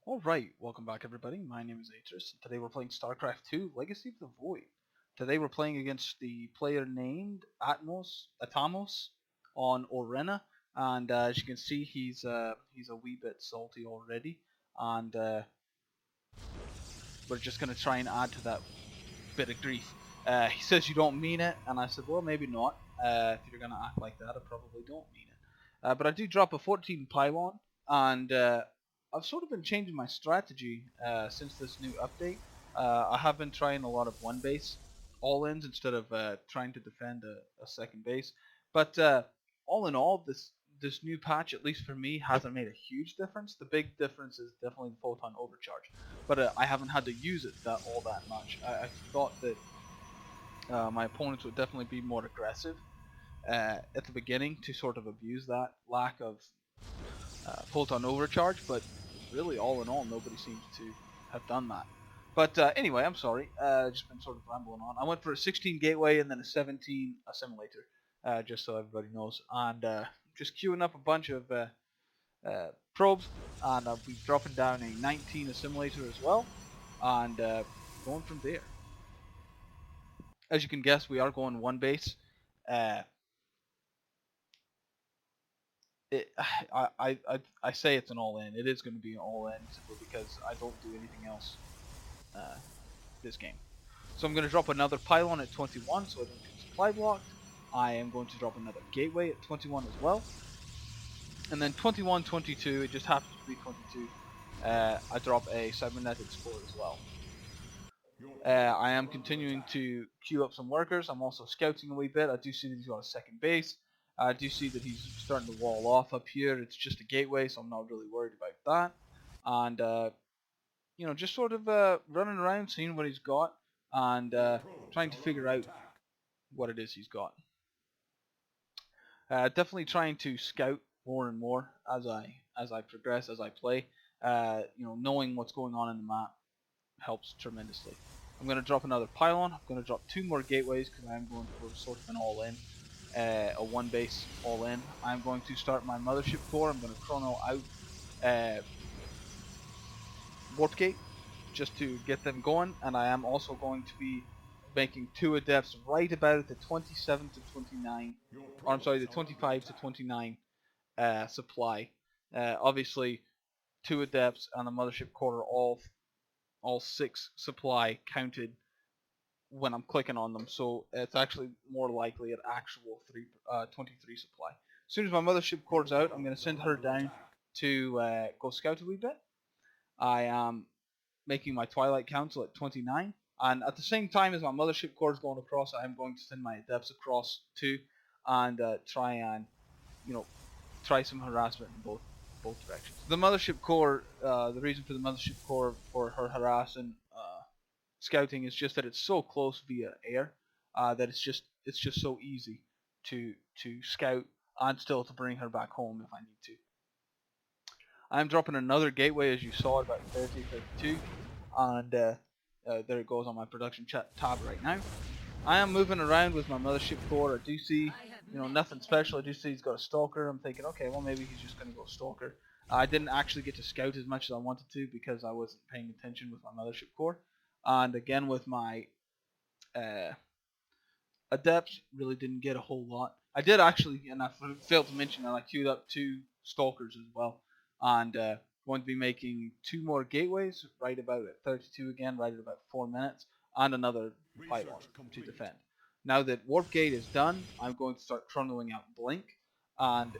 Alright, welcome back everybody. My name is Atris, and today we're playing Starcraft 2 Legacy of the Void. Today we're playing against the player named Atamos on Orena, and as you can see he's a wee bit salty already, and we're just going to try and add to that bit of grief. He says you don't mean it, and I said, well, maybe not. If you're going to act like that, I probably don't mean it. But I do drop a 14 pylon, and I've sort of been changing my strategy since this new update. I have been trying a lot of one base all-ins instead of trying to defend a second base. But all in all, this new patch, at least for me, hasn't made a huge difference. The big difference is definitely the photon overcharge, but I haven't had to use it all that much. I thought that my opponents would definitely be more aggressive at the beginning to sort of abuse that lack of photon overcharge, but really, all in all, nobody seems to have done that. But anyway, I'm sorry. Just been sort of rambling on. I went for a 16 gateway and then a 17 assimilator, just so everybody knows, and just queuing up a bunch of probes, and I'll be dropping down a 19 assimilator as well, and going from there. As you can guess, we are going one base. Uh, it, I say it's an all-in. It is going to be an all-in simply because I don't do anything else this game. So I'm going to drop another pylon at 21 so I don't get supply blocked. I am going to drop another gateway at 21 as well. And then 21, 22, it just happens to be 22. I drop a cybernetic spore as well. I am continuing to queue up some workers. I'm also scouting a wee bit. I do see that he's got a second base. I do see that he's starting to wall off up here. It's just a gateway, so I'm not really worried about that. And just sort of running around, seeing what he's got, and trying to figure out what it is he's got. Definitely trying to scout more and more as I progress, as I play. Knowing what's going on in the map helps tremendously. I'm going to drop another pylon. I'm going to drop 2 more gateways because I'm going for sort of an all-in, a one base all-in. I'm going to start my mothership core. I'm going to chrono out warp gate just to get them going, and I am also going to be making 2 adepts right about the 27 to 29, or I'm sorry, the 25 to 29 supply. Obviously, 2 adepts and the mothership core are all 6 supply counted when I'm clicking on them, so it's actually more likely an actual 23 supply. As soon as my mothership core's out, I'm going to send her down to go scout a wee bit. I am making my Twilight Council at 29, and at the same time as my mothership core is going across, I am going to send my adepts across too, and try some harassment in both directions. The mothership core, the reason for the mothership core for her harassing scouting is just that it's so close via air that it's just so easy to scout and still to bring her back home if I need to. I'm dropping another gateway, as you saw, at about 30, 32, and there it goes on my production chat tab right now. I am moving around with my mothership core. I do see, nothing special. I do see he's got a stalker. I'm thinking, okay, well maybe he's just going to go stalker. I didn't actually get to scout as much as I wanted to because I wasn't paying attention with my mothership core. And again with my adepts, really didn't get a whole lot. I did actually, and I failed to mention that I queued up 2 stalkers as well, and going to be making 2 more gateways right about at 32 again, right at about 4 minutes, and another pylon to defend. Now that warp gate is done, I'm going to start chronoing out blink, and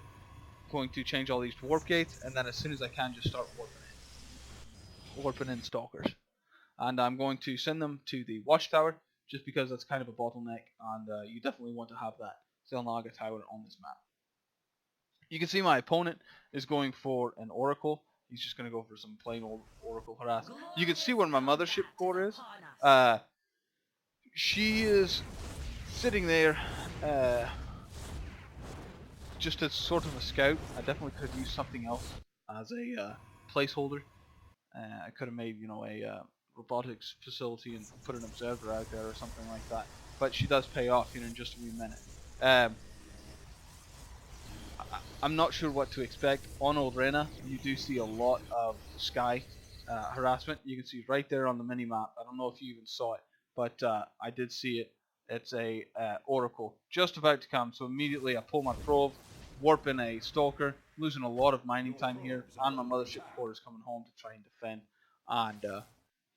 going to change all these to warp gates, and then as soon as I can, just start warping in stalkers. And I'm going to send them to the watchtower just because that's kind of a bottleneck, and you definitely want to have that Zelnaga tower on this map. You can see my opponent is going for an Oracle. He's just going to go for some plain old Oracle harass. You can see where my mothership core is. She is sitting there just as sort of a scout. I definitely could have used something else as a placeholder. I could have made, a robotics facility and put an observer out there or something like that. But she does pay off, in just a wee minute. I'm not sure what to expect. On Orena, you do see a lot of sky harassment. You can see right there on the mini map. I don't know if you even saw it, but I did see it. It's a Oracle just about to come. So immediately I pull my probe, warp in a Stalker, losing a lot of mining time here, and my mothership core is coming home to try and defend. And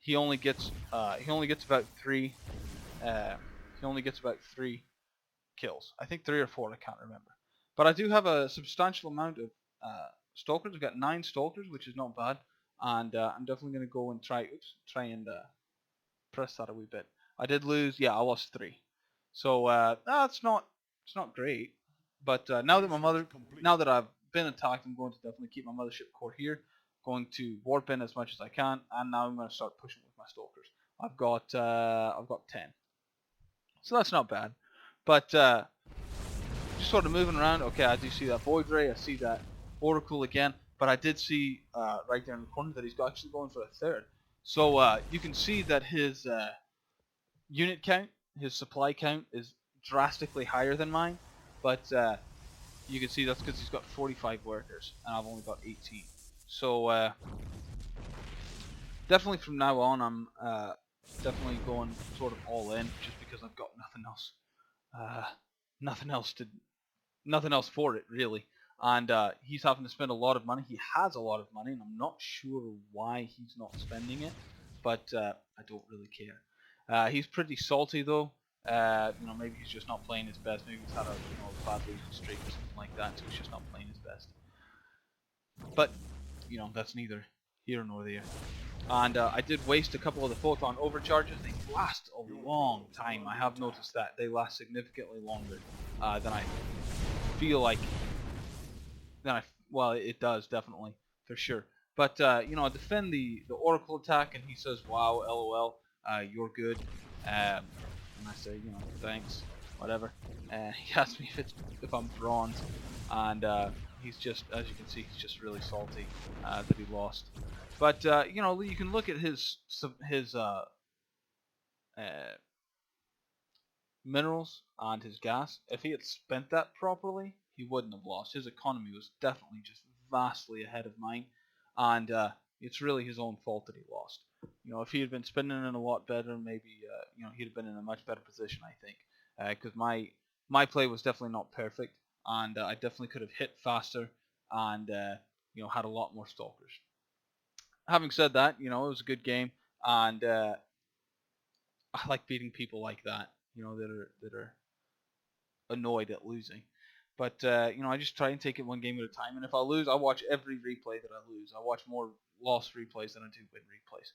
he only gets about three. He only gets about 3 kills. I think 3 or 4. I can't remember. But I do have a substantial amount of stalkers. I've got 9 stalkers, which is not bad. And I'm definitely going to go and try and press that a wee bit. I did lose. Yeah, I lost 3. So that's not it's not great. But now that I've been attacked, I'm going to definitely keep my mothership core here. Going to warp in as much as I can, and now I'm going to start pushing with my stalkers. I've got 10. So that's not bad. But just sort of moving around. Okay, I do see that Void Ray. I see that Oracle again. But I did see right there in the corner that he's actually going for a 3rd. So you can see that his unit count, his supply count, is drastically higher than mine. But you can see that's because he's got 45 workers and I've only got 18. So definitely from now on, I'm definitely going sort of all in, just because I've got nothing else. Nothing else for it really. And he's having to spend a lot of money. He has a lot of money, and I'm not sure why he's not spending it, but I don't really care. He's pretty salty though. Maybe he's just not playing his best. Maybe he's had a bad losing streak or something like that, so he's just not playing his best. But that's neither here nor there. And I did waste a couple of the photon overcharges. They last a long time. I have noticed that they last significantly longer than I feel like. Well, it does definitely for sure. But I defend the Oracle attack, and he says, "Wow, LOL, you're good." And I say, thanks, whatever. He asks me if I'm bronze, and he's just, as you can see, he's just really salty that he lost. But you can look at his minerals and his gas. If he had spent that properly, he wouldn't have lost. His economy was definitely just vastly ahead of mine, and it's really his own fault that he lost. If he had been spending it a lot better, maybe he'd have been in a much better position, I think, because my play was definitely not perfect, and I definitely could have hit faster and had a lot more stalkers. Having said that, it was a good game, and I like beating people like that, that are annoyed at losing. But I just try and take it one game at a time. And if I lose, I watch every replay that I lose. I watch more lost replays than I do win replays.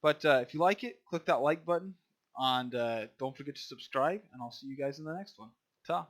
But if you like it, click that like button, and don't forget to subscribe. And I'll see you guys in the next one. Ta.